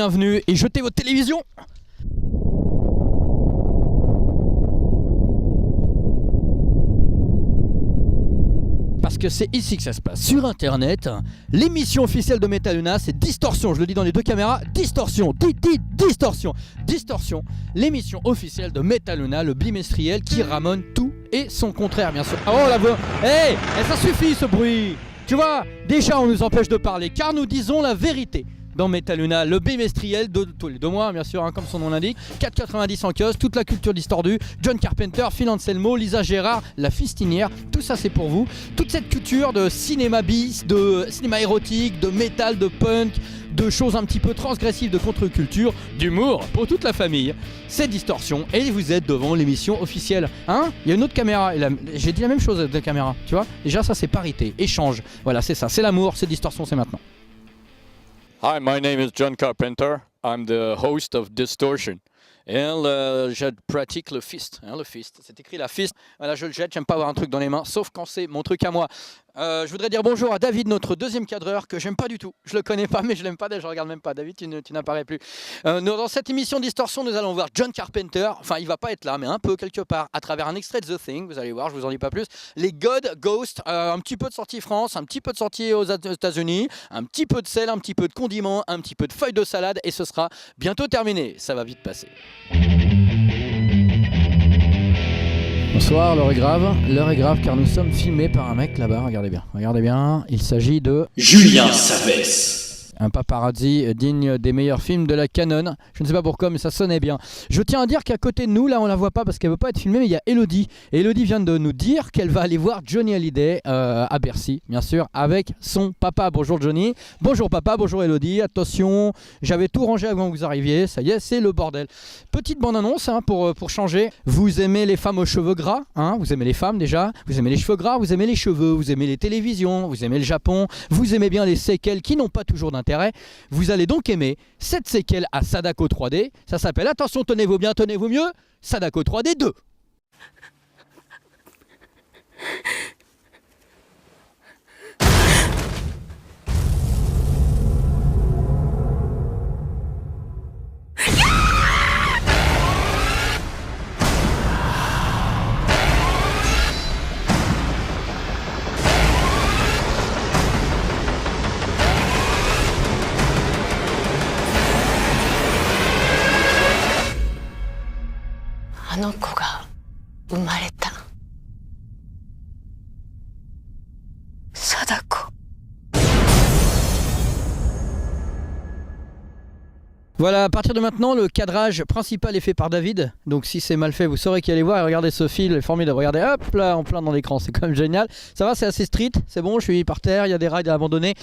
bienvenue et jetez votre télévision. Parce que c'est ici que ça se passe, sur internet. L'émission officielle de Metaluna, c'est Distorsion. Je le dis dans les deux caméras, Distorsion. Distorsion. Distorsion. L'émission officielle de Metaluna, le bimestriel qui ramène tout et son contraire, bien sûr. Oh la voix. Hey, ça suffit ce bruit. Tu vois, déjà on nous empêche de parler car nous disons la vérité. Dans Metaluna, le bimestriel de tous les 2 mois, bien sûr, hein, comme son nom l'indique. 4,90 en kiosque, toute la culture distordue. John Carpenter, Phil Anselmo, Lisa Gérard, La Fistinière, tout ça c'est pour vous. Toute cette culture de cinéma bis, de cinéma érotique, de métal, de punk, de choses un petit peu transgressives, de contre-culture, d'humour pour toute la famille. C'est Distorsion et vous êtes devant l'émission officielle. Hein ? Il y a une autre caméra. J'ai dit la même chose avec la caméra, tu vois ? Déjà ça c'est parité, échange. Voilà, c'est ça, c'est l'amour, c'est Distorsion, c'est maintenant. Hi, my name is John Carpenter. I'm the host of Distortion. Et je pratique le fist. Le fist. C'est écrit la fist. Voilà, je le jette. J'aime pas avoir un truc dans les mains, sauf quand c'est mon truc à moi. Je voudrais dire bonjour à David, notre deuxième cadreur, que j'aime pas du tout. Je le connais pas, mais je l'aime pas. Je regarde même pas. David, tu n'apparais plus. Dans cette émission Distorsion, nous allons voir John Carpenter. Enfin, il va pas être là, mais un peu quelque part, à travers un extrait de The Thing. Vous allez voir, je vous en dis pas plus. Les God, Ghost, un petit peu de sortie France, un petit peu de sortie aux États-Unis, un petit peu de sel, un petit peu de condiments, un petit peu de feuilles de salade, et ce sera bientôt terminé. Ça va vite passer. Bonsoir, l'heure est grave car nous sommes filmés par un mec là-bas, regardez bien, il s'agit de Julien Savès. Un paparazzi digne des meilleurs films de la Canon. Je ne sais pas pourquoi, mais ça sonnait bien. Je tiens à dire qu'à côté de nous, là on la voit pas parce qu'elle veut pas être filmée, mais il y a Elodie. Et Elodie vient de nous dire qu'elle va aller voir Johnny Hallyday à Bercy, bien sûr, avec son papa. Bonjour Johnny. Bonjour papa, bonjour Elodie. Attention, j'avais tout rangé avant que vous arriviez. Ça y est, c'est le bordel. Petite bande-annonce pour changer. Vous aimez les femmes aux cheveux gras, hein ? Vous aimez les femmes déjà. Vous aimez les cheveux gras, vous aimez les cheveux, vous aimez les télévisions, vous aimez le Japon, vous aimez bien les séquelles qui n'ont pas toujours d'intérêt. Vous allez donc aimer cette séquelle à Sadako 3D. Ça s'appelle, attention, tenez-vous bien, tenez-vous mieux, Sadako 3D 2. Voilà, à partir de maintenant, le cadrage principal est fait par David. Donc si c'est mal fait, vous saurez qui allez voir. Et regardez ce fil, il est formidable. Regardez, hop là, en plein dans l'écran, c'est quand même génial. Ça va, c'est assez street, c'est bon, je suis par terre, il y a des rides à abandonner.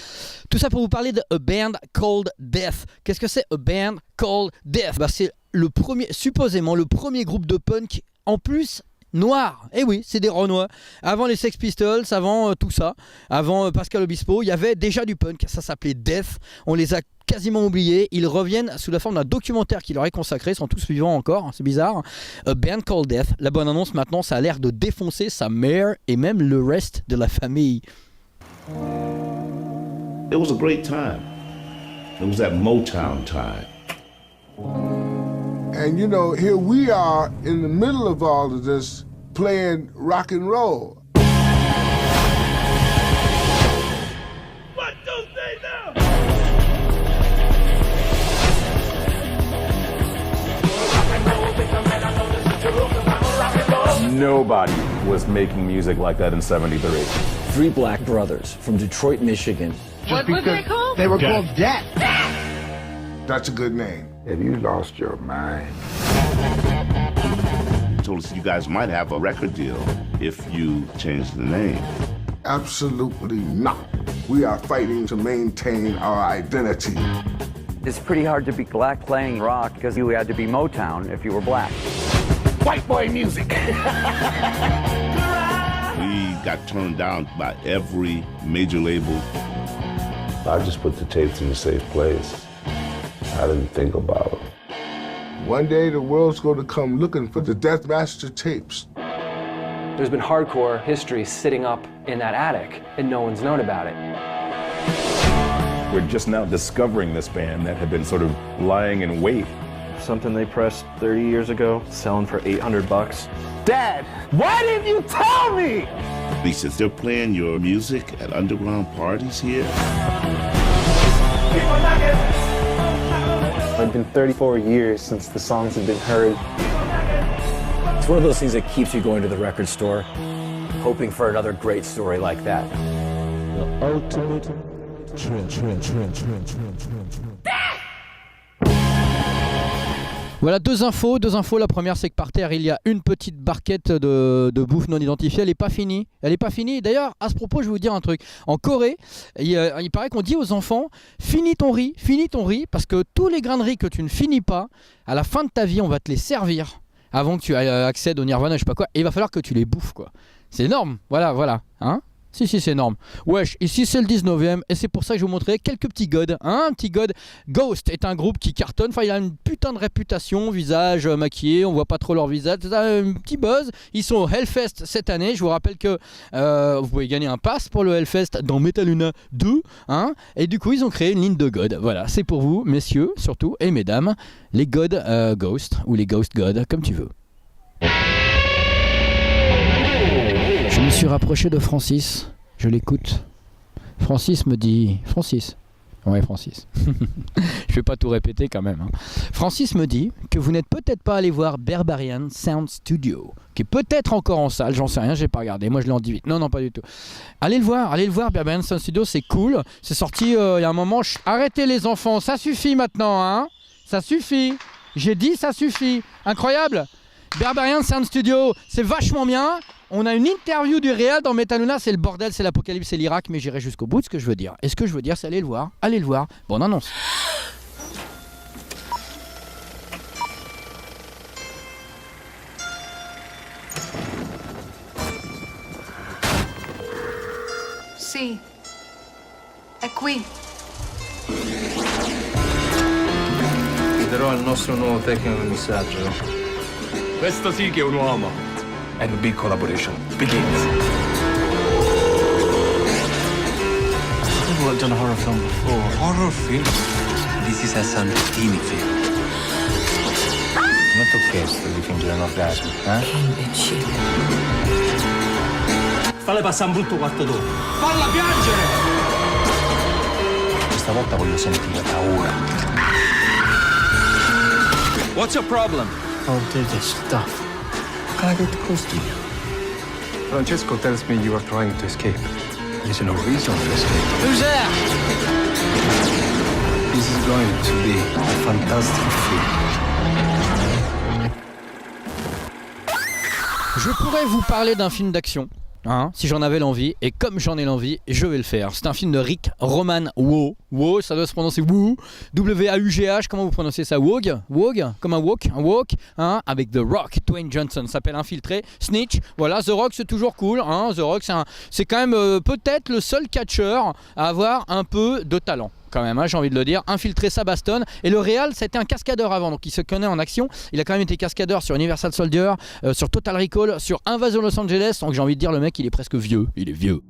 Tout ça pour vous parler de A Band Called Death. Qu'est-ce que c'est A Band Called Death ? C'est supposément le premier groupe de punk, en plus noir. Eh oui, c'est des Renois. Avant les Sex Pistols, avant tout ça, avant Pascal Obispo, il y avait déjà du punk. Ça s'appelait Death. On les a quasiment oubliés. Ils reviennent sous la forme d'un documentaire qui leur est consacré. Ils sont tous vivants encore. C'est bizarre. A Band Called Death. La bonne annonce maintenant, ça a l'air de défoncer sa mère et même le reste de la famille. It was a great time. It was that Motown time. And you know, here we are in the middle of all of this playing rock and roll. What do they know? Nobody was making music like that in '73. 3 black brothers from Detroit, Michigan. What were they called? They were called Death. That's a good name. Have you lost your mind? He told us you guys might have a record deal if you change the name. Absolutely not. We are fighting to maintain our identity. It's pretty hard to be black playing rock because you had to be Motown if you were black. White boy music. We got turned down by every major label. I just put the tapes in a safe place. I didn't think about it. One day the world's going to come looking for the Death Master tapes. There's been hardcore history sitting up in that attic, and no one's known about it. We're just now discovering this band that had been sort of lying in wait. Something they pressed 30 years ago, selling for $800. Dad, why didn't you tell me? He says they're playing your music at underground parties here. It's been 34 years since the songs have been heard. It's one of those things that keeps you going to the record store, hoping for another great story like that. The ultimate Voilà, deux infos. La première, c'est que par terre, il y a une petite barquette de bouffe non identifiée. Elle n'est pas finie. D'ailleurs, à ce propos, je vais vous dire un truc. En Corée, il paraît qu'on dit aux enfants, finis ton riz, parce que tous les grains de riz que tu ne finis pas, à la fin de ta vie, on va te les servir avant que tu accèdes au nirvana, je sais pas quoi, et il va falloir que tu les bouffes, quoi. C'est énorme, voilà, hein. Si, c'est énorme. Wesh, ici c'est le 19e et c'est pour ça que je vais vous montrer quelques petits gods. Un petit god, Ghost est un groupe qui cartonne. Enfin, il a une putain de réputation, visage maquillé, on voit pas trop leur visage. C'est un petit buzz. Ils sont au Hellfest cette année. Je vous rappelle que vous pouvez gagner un pass pour le Hellfest dans Metaluna 2. Hein, et du coup, ils ont créé une ligne de gods. Voilà, c'est pour vous, messieurs, surtout, et mesdames, les gods Ghost ou les Ghost gods, comme tu veux. Je me suis rapproché de Francis, je l'écoute. Francis me dit... Francis. Je vais pas tout répéter quand même. Hein. Francis me dit que vous n'êtes peut-être pas allé voir Barbarian Sound Studio, qui est peut-être encore en salle, j'en sais rien, j'ai pas regardé. Moi je l'ai en 18. Non, pas du tout. Allez le voir, Barbarian Sound Studio, c'est cool. C'est sorti il y a un moment. Arrêtez les enfants, ça suffit maintenant, hein. Ça suffit. J'ai dit ça suffit. Incroyable. Barbarian Sound Studio, c'est vachement bien. On a une interview du réal dans Metaluna, c'est le bordel, c'est l'apocalypse, c'est l'Irak, mais j'irai jusqu'au bout de ce que je veux dire. Et ce que je veux dire, c'est allez le voir. Bonne annonce. Sì, è qui. Darò il nostro nuovo tecnico di messaggio. Questo sì che è un uomo. And the big collaboration begins. I've worked on a horror film before. Horror film? This is a Santini film. Non ti ho chiesto di fingere un orgasmo, eh? Che imbecille. Falle passare un brutto quarto d'ora. Falla piangere! Questa volta voglio sentire paura. What's your problem? I'll do this stuff. Can I get close to you? Francesco tells me you are trying to escape. There's no reason to escape. Who's there? This is going to be a fantastic film. Je pourrais vous parler d'un film d'action. Hein, si j'en avais l'envie, et comme j'en ai l'envie, je vais le faire. C'est un film de Rick Roman Waugh. Waugh, ça doit se prononcer Waugh. W-A-U-G-H, comment vous prononcez ça? Waugh? Waugh? Comme un walk? Un walk? Hein, avec The Rock, Dwayne Johnson, ça s'appelle Infiltré. Snitch, voilà, The Rock c'est toujours cool. Hein, The Rock c'est quand même peut-être le seul catcheur à avoir un peu de talent. Quand même, hein, j'ai envie de le dire, Infiltré, ça bastonne. Et le réal, c'était un cascadeur avant, donc il se connaît en action. Il a quand même été cascadeur sur Universal Soldier, sur Total Recall, sur Invasion Los Angeles. Donc j'ai envie de dire, le mec, il est presque vieux. Il est vieux.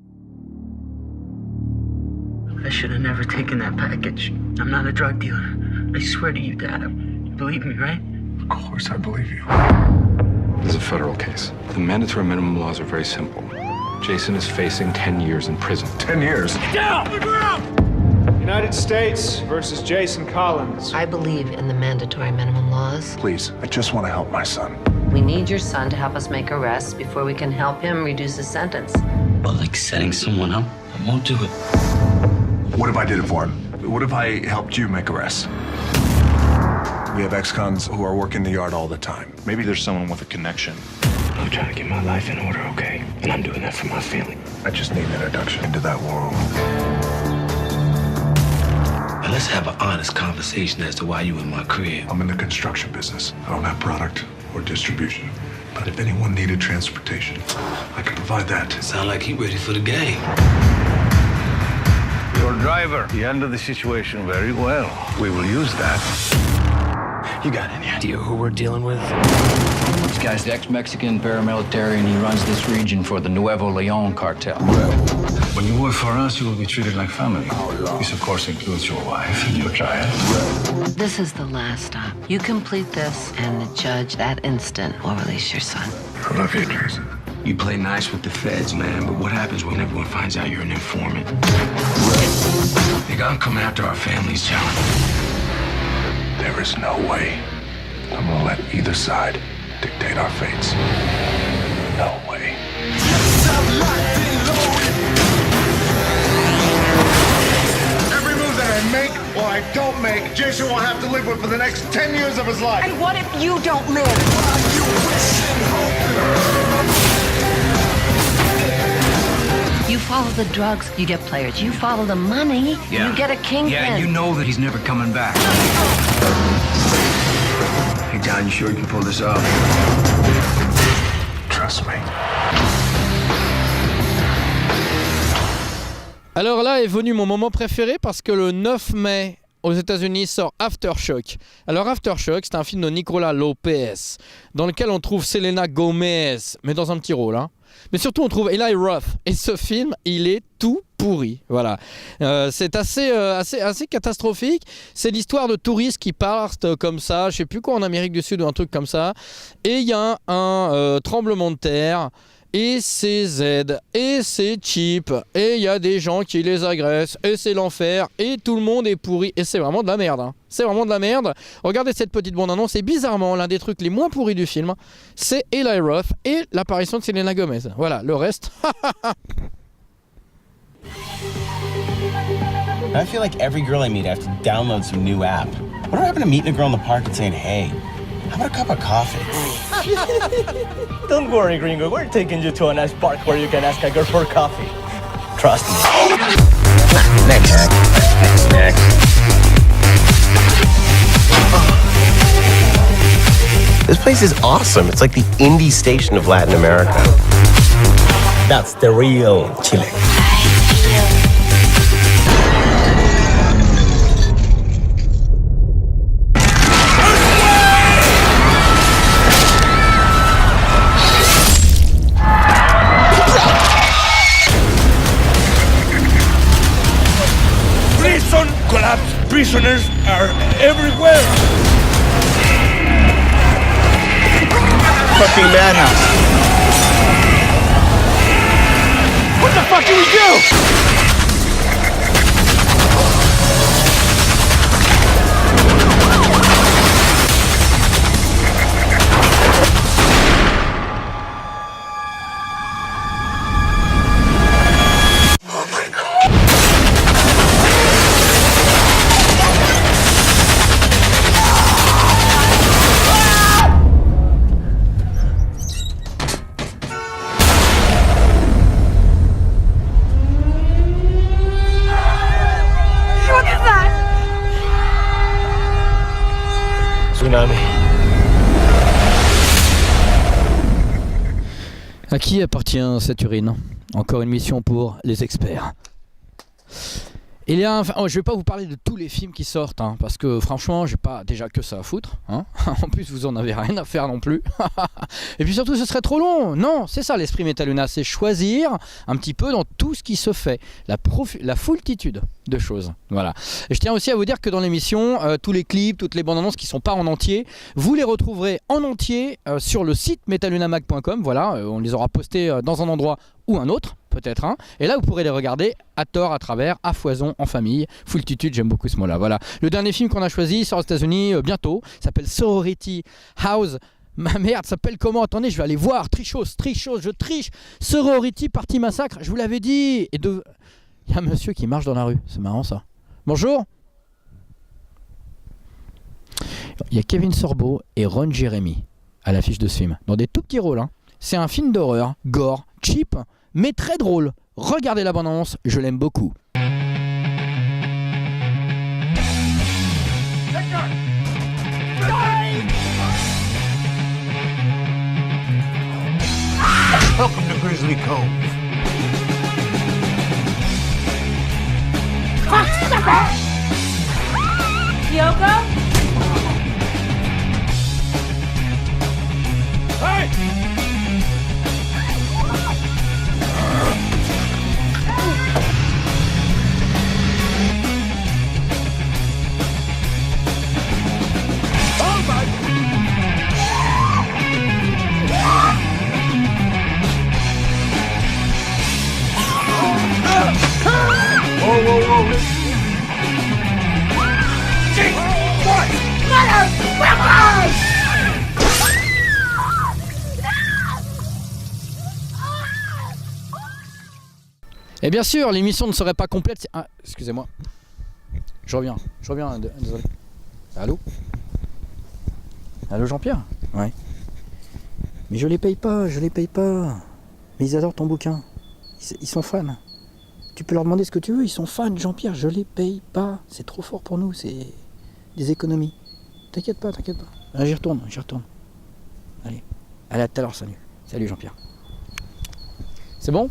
I should have never taken that package. I'm not a drug dealer. I swear to you, Dad. You believe me, right? Of course I believe you. This is a federal case. The mandatory minimum laws are very simple. Jason is facing 10 years in prison. 10 years? Get down! The ground! United States versus Jason Collins. I believe in the mandatory minimum laws. Please, I just want to help my son. We need your son to help us make arrests before we can help him reduce his sentence. Well, like setting someone up, I won't do it. What if I did it for him? What if I helped you make arrests? We have ex-cons who are working the yard all the time. Maybe there's someone with a connection. I'm trying to get my life in order, okay? And I'm doing that for my family. I just need an introduction into that world. Now let's have an honest conversation as to why you in my crib. I'm in the construction business. I don't have product or distribution. But if anyone needed transportation, I can provide that. Sound like he ready for the game. Your driver, he handled the situation very well. We will use that. You got any idea who we're dealing with? This guy's ex-Mexican paramilitary, and he runs this region for the Nuevo Leon cartel. When you work for us, you will be treated like family. This, of course, includes your wife and your child. This is the last stop. You complete this, and the judge, that instant, will release your son. I love you, Jason. You play nice with the feds, man, but what happens when everyone finds out you're an informant? They gotta come after our families, John. There is no way I'm gonna let either side dictate our fates. No way. Every move that I make or I don't make, Jason will have to live with for the next 10 years of his life. And what if you don't live? You follow the drugs, you get players. You follow the money, you get a kingpin. Yeah, you know that he's never coming back. Hey, John, you sure you can pull this off? Trust me. Alors là est venu mon moment préféré parce que le 9 mai aux États-Unis sort Aftershock. Alors Aftershock, c'est un film de Nicolas Lopez dans lequel on trouve Selena Gomez, mais dans un petit rôle. Hein. Mais surtout on trouve Eli Roth. Et ce film, il est tout pourri. Voilà. C'est assez catastrophique. C'est l'histoire de touristes qui partent comme ça, je sais plus quoi, en Amérique du Sud ou un truc comme ça. Et il y a un tremblement de terre. Et c'est Z, et c'est cheap, et il y a des gens qui les agressent, et c'est l'enfer, et tout le monde est pourri, et c'est vraiment de la merde. Hein. C'est vraiment de la merde. Regardez cette petite bande-annonce, et bizarrement, l'un des trucs les moins pourris du film, c'est Eli Roth et l'apparition de Selena Gomez. Voilà, le reste... I feel like every girl I meet, I have to download some new app. What happened to meeting a girl in the park and saying, hey, how about a cup of coffee? Don't worry, Gringo. We're taking you to a nice park where you can ask a girl for coffee. Trust me. Next. This place is awesome. It's like the indie station of Latin America. That's the real Chile. Prisoners are everywhere. Fucking madhouse. What the fuck do we do? À qui appartient cette urine? Encore une mission pour les experts. Il y a je vais pas vous parler de tous les films qui sortent, hein, parce que franchement, j'ai pas déjà que ça à foutre. Hein. En plus, vous en avez rien à faire non plus. Et puis surtout, ce serait trop long. Non, c'est ça l'esprit Metaluna, c'est choisir un petit peu dans tout ce qui se fait, la foultitude de choses. Voilà. Et je tiens aussi à vous dire que dans l'émission, tous les clips, toutes les bandes annonces qui sont pas en entier, vous les retrouverez en entier sur le site metalunamag.com. Voilà, on les aura postés dans un endroit ou un autre. Peut-être, hein. Et là vous pourrez les regarder à tort, à travers, à foison, en famille. Foultitude, j'aime beaucoup ce mot là. Voilà. Le dernier film qu'on a choisi sort aux États-Unis bientôt, s'appelle Sorority House. Ma merde, s'appelle comment? Attendez, je vais aller voir. Trichos, je triche. Sorority Party Massacre, je vous l'avais dit. Et il y a un monsieur qui marche dans la rue, c'est marrant ça. Bonjour. Il y a Kevin Sorbo et Ron Jeremy à l'affiche de ce film, dans des tout petits rôles. Hein. C'est un film d'horreur, gore, cheap, mais très drôle. Regardez la bande-annonce, je l'aime beaucoup. Welcome to Grizzly Cove. Yoko? Et bien sûr, l'émission ne serait pas complète. Ah, excusez-moi. Je reviens, désolé. Allô? Allô Jean-Pierre? Ouais. Mais je les paye pas. Mais ils adorent ton bouquin. Ils sont fans. Tu peux leur demander ce que tu veux, ils sont fans, Jean-Pierre, je les paye pas. C'est trop fort pour nous, c'est des économies. T'inquiète pas. Ah, j'y retourne. Allez, à tout à l'heure, salut. Salut Jean-Pierre. C'est bon?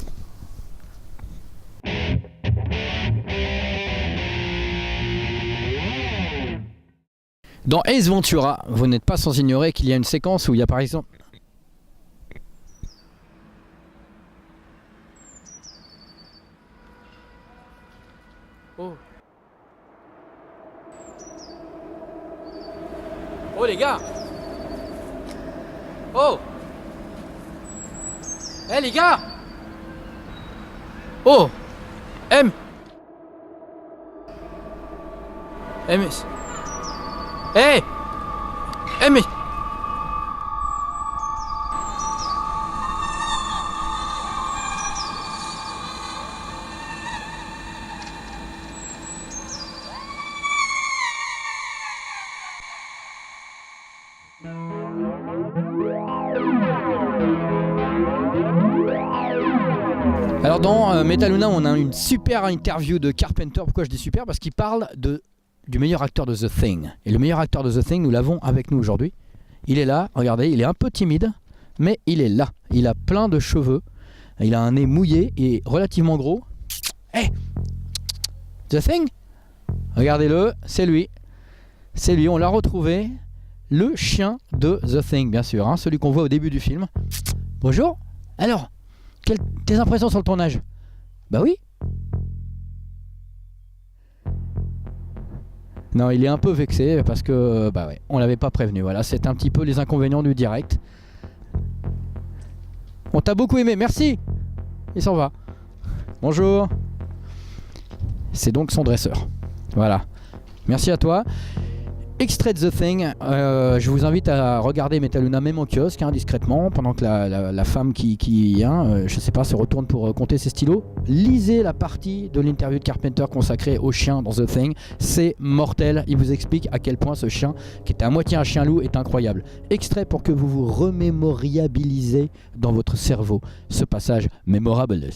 Dans Ace Ventura, vous n'êtes pas sans ignorer qu'il y a une séquence où il y a par exemple... Oh les gars! Oh! Eh les gars! Oh! M! Hey! Mais... Alors dans Metaluna, on a une super interview de Carpenter. Pourquoi je dis super? Parce qu'il parle du meilleur acteur de The Thing. Et le meilleur acteur de The Thing, nous l'avons avec nous aujourd'hui. Il est là, regardez, il est un peu timide, mais il est là. Il a plein de cheveux, il a un nez mouillé et relativement gros. Hey! The Thing? Regardez-le, c'est lui. C'est lui, on l'a retrouvé. Le chien de The Thing, bien sûr, hein, celui qu'on voit au début du film. Bonjour. Alors, tes impressions sur le tournage? Bah oui. Non, il est un peu vexé parce que bah ouais, on l'avait pas prévenu. Voilà, c'est un petit peu les inconvénients du direct. On t'a beaucoup aimé, merci. Il s'en va. Bonjour. C'est donc son dresseur. Voilà. Merci à toi. Extrait de The Thing, je vous invite à regarder Metaluna même en kiosque, hein, discrètement, pendant que la femme qui je sais pas, se retourne pour compter ses stylos. Lisez la partie de l'interview de Carpenter consacrée au chien dans The Thing, c'est mortel, il vous explique à quel point ce chien, qui est à moitié un chien loup, est incroyable. Extrait pour que vous vous remémoriabilisez dans votre cerveau ce passage mémorable.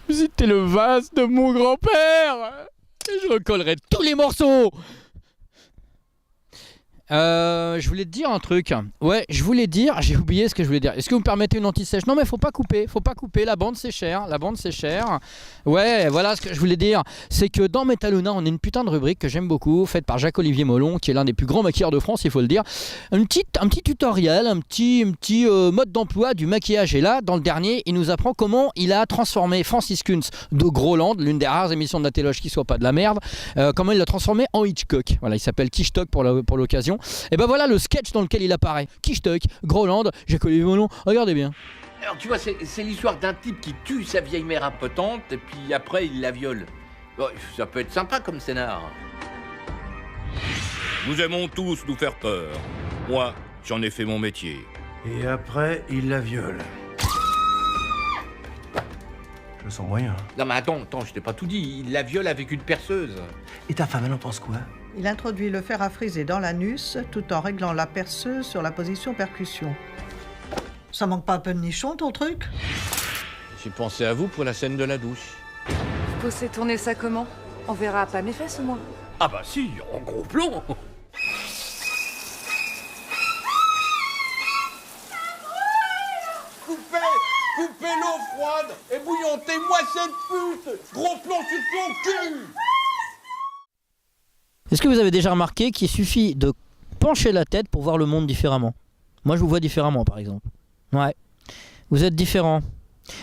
C'était le vase de mon grand-père. Et je recollerai tous les morceaux. Je voulais te dire un truc. Ouais, je voulais dire, j'ai oublié ce que je voulais dire. Est-ce que vous me permettez une anti-sèche? Non mais faut pas couper, la bande c'est cher, Ouais, voilà ce que je voulais dire, c'est que dans Metaluna, on a une putain de rubrique que j'aime beaucoup, faite par Jacques-Olivier Molon, qui est l'un des plus grands maquilleurs de France, il faut le dire. Un petit tutoriel, un petit mode d'emploi du maquillage. Et là, dans le dernier, il nous apprend comment il a transformé Francis Kunz de Groland, l'une des rares émissions de la téloge qui soit pas de la merde, comment il l'a transformé en Hitchcock. Voilà, il s'appelle Kishtok pour l'occasion. Et ben voilà le sketch dans lequel il apparaît. Kishtok, Groland, Jacques-Olivier Molon, regardez bien. Alors tu vois, c'est l'histoire d'un type qui tue sa vieille mère impotente et puis après il la viole. Bon, ça peut être sympa comme scénar. Nous aimons tous nous faire peur. Moi, j'en ai fait mon métier. Et après, il la viole. Je le sens moyen. Non mais attends, je t'ai pas tout dit. Il la viole avec une perceuse. Et ta femme, elle en pense quoi? Il introduit le fer à friser dans l'anus tout en réglant la perceuse sur la position percussion. Ça manque pas un peu de nichon, ton truc? J'ai pensé à vous pour la scène de la douche. Vous pensez tourner ça comment? On verra pas mes fesses au moins. Ah bah si, en gros plan. cette pute! Gros plan sur ton cul! Est-ce que vous avez déjà remarqué qu'il suffit de pencher la tête pour voir le monde différemment? Moi je vous vois différemment par exemple. Ouais, vous êtes différents.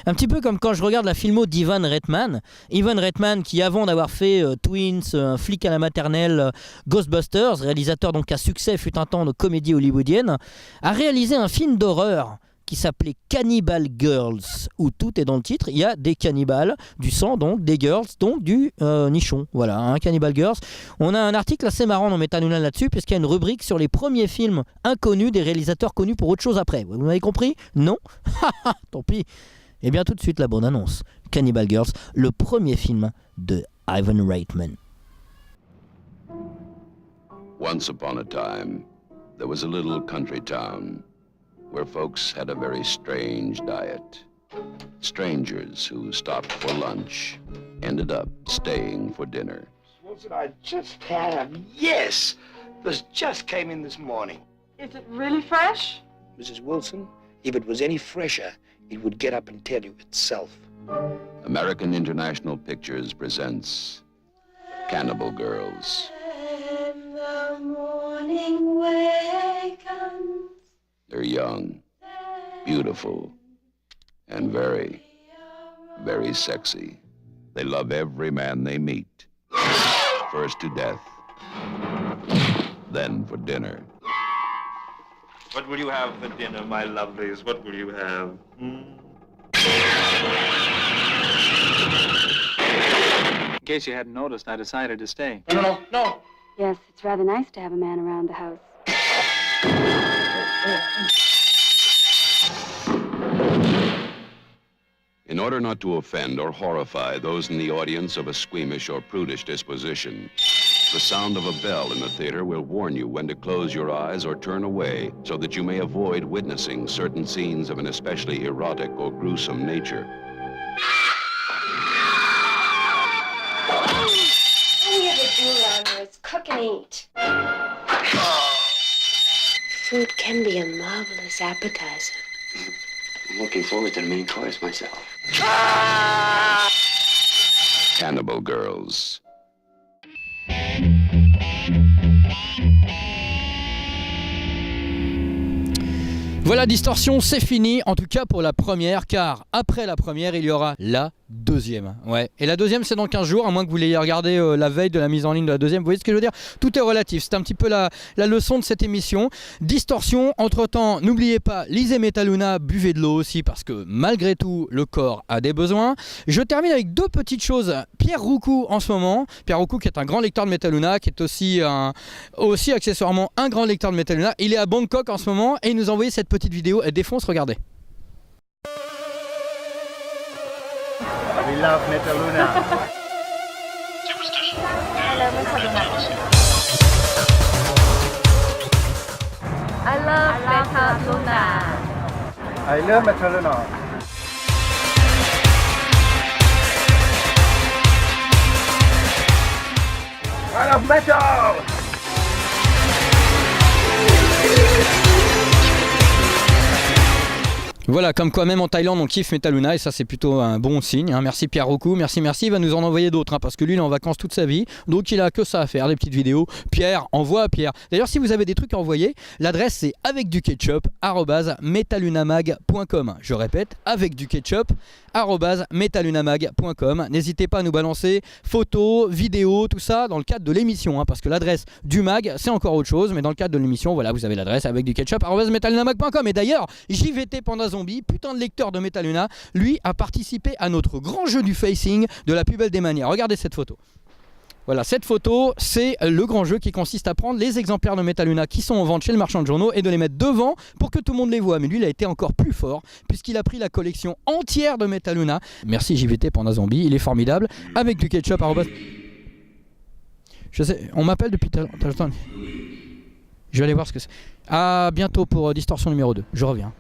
Un petit peu comme quand je regarde la filmo d'Ivan Reitman. Ivan Reitman qui avant d'avoir fait Twins, Un flic à la maternelle, Ghostbusters, réalisateur donc à succès fut un temps de comédie hollywoodienne, a réalisé un film d'horreur qui s'appelait Cannibal Girls, où tout est dans le titre, il y a des cannibales, du sang donc, des girls, donc du nichon, voilà, hein, Cannibal Girls. On a un article assez marrant dans Metal Huna là-dessus, puisqu'il y a une rubrique sur les premiers films inconnus des réalisateurs connus pour autre chose après. Vous m'avez compris? Non? Tant pis. Et bien tout de suite la bonne annonce. Cannibal Girls, le premier film de Ivan Reitman. Once upon a time, there was a little country town where folks had a very strange diet. Strangers who stopped for lunch ended up staying for dinner. Wilson, I just had them. Yes! This just came in this morning. Is it really fresh? Mrs. Wilson, if it was any fresher, it would get up and tell you itself. American International Pictures presents Cannibal Girls. When the morning wakens, they're young, beautiful, and very, very sexy. They love every man they meet. First to death, then for dinner. What will you have for dinner, my lovelies? What will you have? In case you hadn't noticed, I decided to stay. No. Yes, it's rather nice to have a man around the house. In order not to offend or horrify those in the audience of a squeamish or prudish disposition, the sound of a bell in the theater will warn you when to close your eyes or turn away so that you may avoid witnessing certain scenes of an especially erotic or gruesome nature. all we ever do around here is cook and eat. Food can be a marvelous appetizer. I'm looking forward to the main course myself. Cannibal Girls. Voilà, Distorsion, c'est fini, en tout cas pour la première, car après la première, il y aura la deuxième. Ouais. Et la deuxième, c'est dans 15 jours, à moins que vous l'ayez regardé la veille de la mise en ligne de la deuxième. Vous voyez ce que je veux dire? Tout est relatif, c'est un petit peu la leçon de cette émission. Distorsion, entre-temps, n'oubliez pas, lisez Metal Huna, buvez de l'eau aussi, parce que malgré tout, le corps a des besoins. Je termine avec deux petites choses. Pierre Roucou, en ce moment, Pierre Roucou qui est un grand lecteur de Metal Huna, qui est aussi accessoirement un grand lecteur de Metal Huna. Il est à Bangkok en ce moment, et il nous a envoyé cette petite vidéo, elle défonce, regardez. We love Metal Huna. I love Metal Huna. I love Metal Huna. I love metal! Voilà, comme quoi même en Thaïlande on kiffe Metal Huna et ça c'est plutôt un bon signe, hein. Merci Pierre Roucou, merci, il va nous en envoyer d'autres, hein, parce que lui il est en vacances toute sa vie, donc il a que ça à faire, des petites vidéos. Pierre, envoie à Pierre. D'ailleurs si vous avez des trucs à envoyer, l'adresse c'est avecduketchup@metalhunamag.com. Je répète, avecduketchup@metalhunamag.com. N'hésitez pas à nous balancer photos, vidéos, tout ça dans le cadre de l'émission, hein, parce que l'adresse du mag c'est encore autre chose, mais dans le cadre de l'émission, voilà, vous avez l'adresse avecduketchup@metalhunamag.com. Et d'ailleurs, JVT Panda Zombie, putain de lecteur de Metal Huna, lui a participé à notre grand jeu du facing de la plus belle des manières. Regardez cette photo. Voilà, cette photo, c'est le grand jeu qui consiste à prendre les exemplaires de Metal Huna qui sont en vente chez le marchand de journaux et de les mettre devant pour que tout le monde les voit. Mais lui, il a été encore plus fort puisqu'il a pris la collection entière de Metal Huna. Merci JVT Panda Zombie, il est formidable. Avec du ketchup. Je sais, on m'appelle depuis tout à l'heure. Je vais aller voir ce que c'est. À bientôt pour Distorsion numéro 2. Je reviens.